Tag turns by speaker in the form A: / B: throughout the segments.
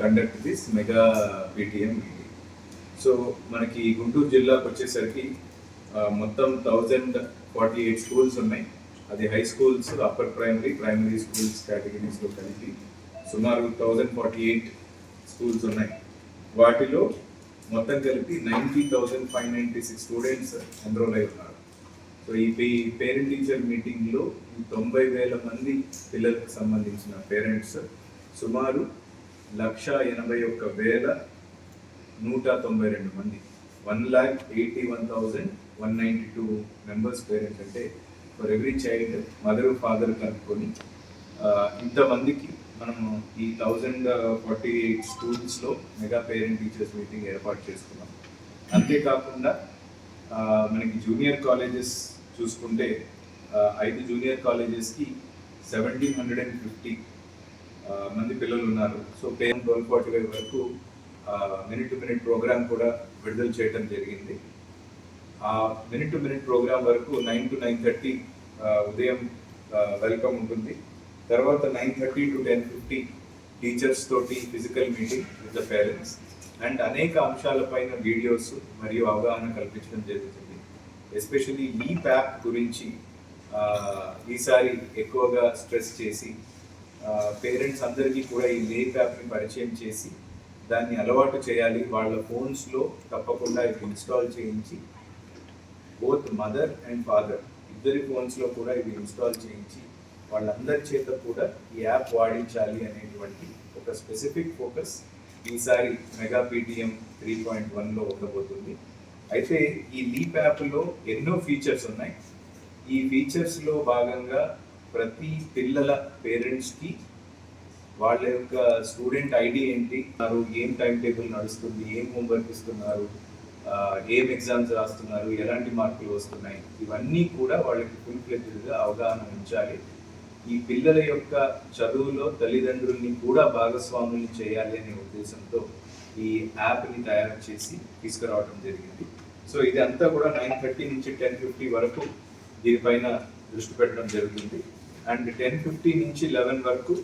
A: Conduct this mega PTM meeting. So మనకి గుంటూరు జిల్లాకు వచ్చేసరికి మొత్తం 1048 స్కూల్స్ ఉన్నాయి. అది high schools, upper primary schools కేటగిరీస్లో కలిపి సుమారు 1048 స్కూల్స్ ఉన్నాయి. వాటిలో మొత్తం కలిపి 90,596 స్టూడెంట్స్ ఎన్రోల్ అయి ఉన్నారు. సో ఈ పేరెంట్ టీచర్ మీటింగ్లో 90,000 మంది పిల్లలకు సంబంధించిన పేరెంట్స్ సుమారు 181,192 మంది, 1,81,192 మెంబర్స్ పేరెంట్స్. అంటే for every child mother father కనుక్కొని ఇంతమందికి మనము ఈ 1048 స్కూల్స్లో మెగా పేరెంట్ టీచర్స్ మీటింగ్ ఏర్పాటు చేసుకున్నాం. అంతేకాకుండా మనకి జూనియర్ కాలేజెస్ చూసుకుంటే 5 జూనియర్ కాలేజెస్కి 1,750 మంది పిల్లలు ఉన్నారు. సో పేరెంట్ 12:45 వరకు మినిట్ టు మినిట్ ప్రోగ్రామ్ కూడా విడుదల చేయడం జరిగింది. ఆ మినిట్ టు మినిట్ ప్రోగ్రామ్ వరకు 9 to 9:30 ఉదయం వెల్కమ్ ఉంటుంది. తర్వాత 9:30 to 10:50 టీచర్స్ తోటి physical meeting with the parents and అనేక అంశాలపైన వీడియోస్ మరియు అవగాహన కల్పించడం జరుగుతుంది. ఎస్పెషల్లీ ఈ యాప్ గురించి ఈసారి ఎక్కువగా స్ట్రెస్ చేసి పేరెంట్స్ అందరికీ కూడా ఈ లీప్ యాప్ని పరిచయం చేసి దాన్ని అలవాటు చేయాలి. వాళ్ళ ఫోన్స్లో తప్పకుండా ఇది ఇన్స్టాల్ చేయించి బోత్ మదర్ అండ్ ఫాదర్ ఇద్దరి ఫోన్స్లో కూడా ఇది ఇన్స్టాల్ చేయించి వాళ్ళందరి చేత కూడా ఈ యాప్ వాడించాలి అనేటువంటి ఒక స్పెసిఫిక్ ఫోకస్ ఈసారి మెగా పీటీఎం 3.1లో ఉండబోతుంది. అయితే ఈ లీప్ యాప్లో ఎన్నో ఫీచర్స్ ఉన్నాయి. ఈ ఫీచర్స్లో భాగంగా ప్రతి పిల్లల పేరెంట్స్కి వాళ్ళ యొక్క స్టూడెంట్ ఐడి ఏంటి, ఏం టైం టేబుల్ నడుస్తుంది, ఏం హోంవర్క్ ఇస్తున్నారు, ఏం ఎగ్జామ్స్ రాస్తున్నారు, ఎలాంటి మార్కులు వస్తున్నాయి, ఇవన్నీ కూడా వాళ్ళకి ఫుల్ ఫ్లెడ్జ్డ్గా అవగాహన ఉంచాలి. ఈ పిల్లల యొక్క చదువులో తల్లిదండ్రుల్ని కూడా భాగస్వాములు చేయాలి అనే ఉద్దేశంతో ఈ యాప్ని తయారు చేసి తీసుకురావడం జరిగింది. సో ఇది అంతా కూడా 9:30 నుంచి 10:50 వరకు దీనిపైన దృష్టి పెట్టడం జరుగుతుంది. అండ్ 10:50 నుంచి 11 వరకు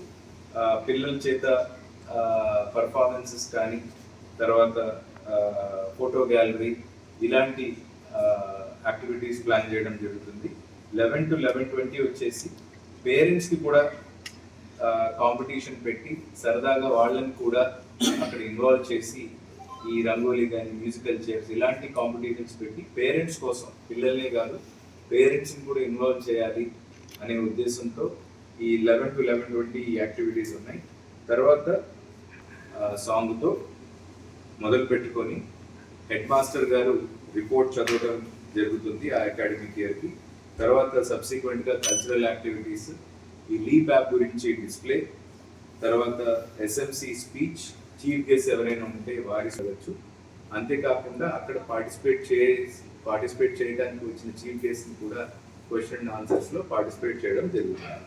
A: పిల్లల చేత పర్ఫార్మెన్సెస్ కానీ తర్వాత ఫోటో గ్యాలరీ ఇలాంటి యాక్టివిటీస్ ప్లాన్ చేయడం జరుగుతుంది. 11 to 11:20 వచ్చేసి పేరెంట్స్కి కూడా కాంపిటీషన్ పెట్టి సరదాగా వాళ్ళని కూడా అక్కడ ఇన్వాల్వ్ చేసి ఈ రంగోలీ కానీ మ్యూజికల్ చైర్స్ ఇలాంటి కాంపిటీషన్స్ పెట్టి పేరెంట్స్ కోసం, పిల్లలనే కాదు పేరెంట్స్ని కూడా ఇన్వాల్వ్ చేయాలి అనే ఉద్దేశంతో ఈ 11 to 11:20 ఈ యాక్టివిటీస్ ఉన్నాయి. తర్వాత సాంగ్తో మొదలు పెట్టుకొని హెడ్ మాస్టర్ గారు రిపోర్ట్ చదవడం జరుగుతుంది ఆ అకాడమిక్ ఇయర్కి. తర్వాత సబ్సిక్వెంట్గా కల్చరల్ యాక్టివిటీస్, ఈ లీప్ యాప్ గురించి డిస్ప్లే, తర్వాత ఎస్ఎంసి స్పీచ్, చీఫ్ గెస్ట్ ఎవరైనా ఉంటే వారి చదవచ్చు. అంతేకాకుండా అక్కడ పార్టిసిపేట్ చేయడానికి వచ్చిన చీఫ్ గెస్ట్ని కూడా క్వశ్చన్ అండ్ ఆన్సర్స్లో పార్టిసిపేట్ చేయడం జరుగుతుంది.